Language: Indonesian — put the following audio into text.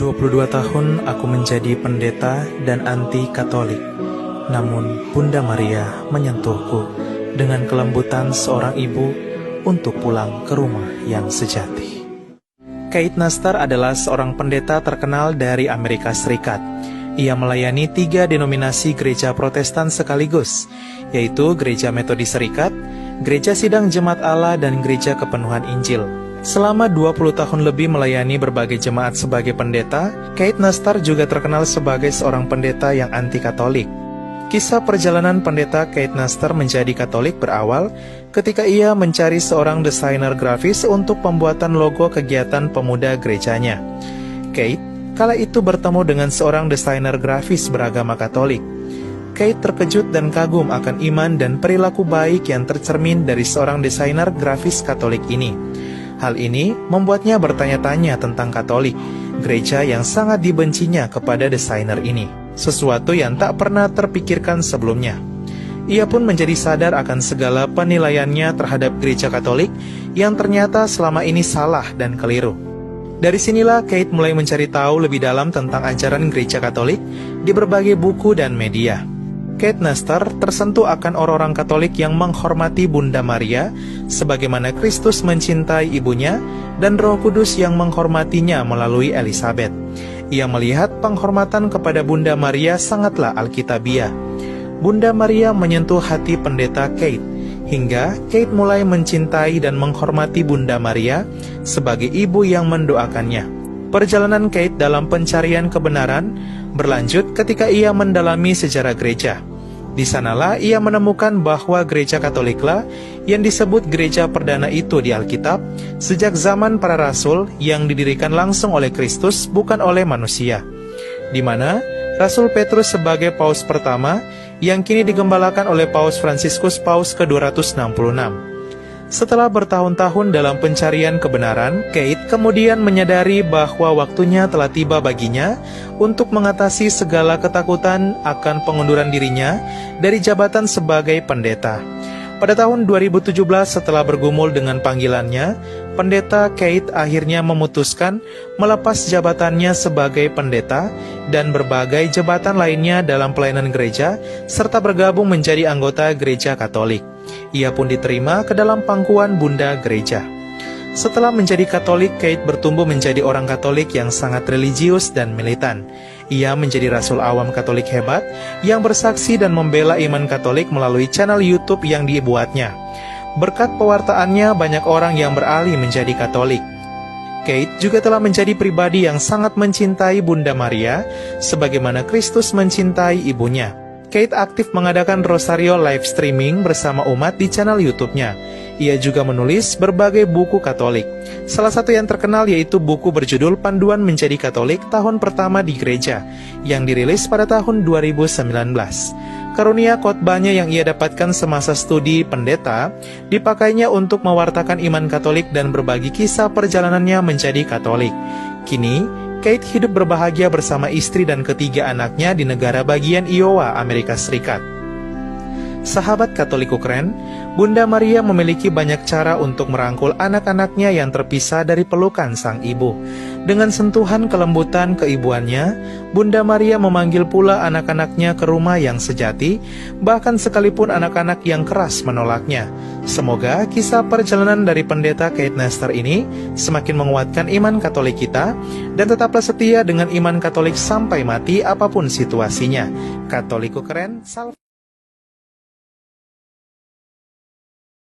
22 tahun aku menjadi pendeta dan anti-Katolik. Namun Bunda Maria menyentuhku dengan kelembutan seorang ibu untuk pulang ke rumah yang sejati. Kate Nastar adalah seorang pendeta terkenal dari Amerika Serikat. Ia melayani 3 denominasi gereja Protestan sekaligus, yaitu Gereja Metodis Serikat, Gereja Sidang Jemaat Allah, dan Gereja Kepenuhan Injil. Selama 20 tahun lebih melayani berbagai jemaat sebagai pendeta, Kate Nastar juga terkenal sebagai seorang pendeta yang anti-Katolik. Kisah perjalanan pendeta Kate Nastar menjadi Katolik berawal ketika ia mencari seorang desainer grafis untuk pembuatan logo kegiatan pemuda gerejanya. Kate kala itu bertemu dengan seorang desainer grafis beragama Katolik. Kate terkejut dan kagum akan iman dan perilaku baik yang tercermin dari seorang desainer grafis Katolik ini. Hal ini membuatnya bertanya-tanya tentang Katolik, gereja yang sangat dibencinya kepada desainer ini, sesuatu yang tak pernah terpikirkan sebelumnya. Ia pun menjadi sadar akan segala penilaiannya terhadap gereja Katolik yang ternyata selama ini salah dan keliru. Dari sinilah Kate mulai mencari tahu lebih dalam tentang ajaran gereja Katolik di berbagai buku dan media. Kate Nastar tersentuh akan orang-orang Katolik yang menghormati Bunda Maria sebagaimana Kristus mencintai ibunya dan Roh Kudus yang menghormatinya melalui Elizabeth. Ia melihat penghormatan kepada Bunda Maria sangatlah alkitabiah. Bunda Maria menyentuh hati pendeta Kate, hingga Kate mulai mencintai dan menghormati Bunda Maria sebagai ibu yang mendoakannya. Perjalanan Kate dalam pencarian kebenaran berlanjut ketika ia mendalami sejarah gereja. Di sanalah ia menemukan bahwa gereja Katoliklah yang disebut gereja perdana itu di Alkitab sejak zaman para rasul yang didirikan langsung oleh Kristus bukan oleh manusia, di mana Rasul Petrus sebagai paus pertama yang kini digembalakan oleh Paus Fransiskus Paus ke-266. Setelah bertahun-tahun dalam pencarian kebenaran, Kate kemudian menyadari bahwa waktunya telah tiba baginya untuk mengatasi segala ketakutan akan pengunduran dirinya dari jabatan sebagai pendeta. Pada tahun 2017 setelah bergumul dengan panggilannya, pendeta Kate akhirnya memutuskan melepas jabatannya sebagai pendeta dan berbagai jabatan lainnya dalam pelayanan gereja serta bergabung menjadi anggota gereja Katolik. Ia pun diterima ke dalam pangkuan Bunda Gereja. Setelah menjadi Katolik, Kate bertumbuh menjadi orang Katolik yang sangat religius dan militan. Ia menjadi rasul awam Katolik hebat yang bersaksi dan membela iman Katolik melalui channel YouTube yang dibuatnya. Berkat pewartaannya, banyak orang yang beralih menjadi Katolik. Kate juga telah menjadi pribadi yang sangat mencintai Bunda Maria sebagaimana Kristus mencintai ibunya. Kate aktif mengadakan Rosario live streaming bersama umat di channel YouTube-nya. Ia juga menulis berbagai buku Katolik. Salah satu yang terkenal yaitu buku berjudul Panduan Menjadi Katolik Tahun Pertama di Gereja, yang dirilis pada tahun 2019. Karunia khotbahnya yang ia dapatkan semasa studi pendeta, dipakainya untuk mewartakan iman Katolik dan berbagi kisah perjalanannya menjadi Katolik. Kini, Kate hidup berbahagia bersama istri dan ketiga anaknya di negara bagian Iowa, Amerika Serikat. Sahabat Katolikku keren, Bunda Maria memiliki banyak cara untuk merangkul anak-anaknya yang terpisah dari pelukan sang ibu. Dengan sentuhan kelembutan keibuannya, Bunda Maria memanggil pula anak-anaknya ke rumah yang sejati, bahkan sekalipun anak-anak yang keras menolaknya. Semoga kisah perjalanan dari pendeta Kate Nastar ini semakin menguatkan iman Katolik kita, dan tetaplah setia dengan iman Katolik sampai mati apapun situasinya. Katolikku keren, salve.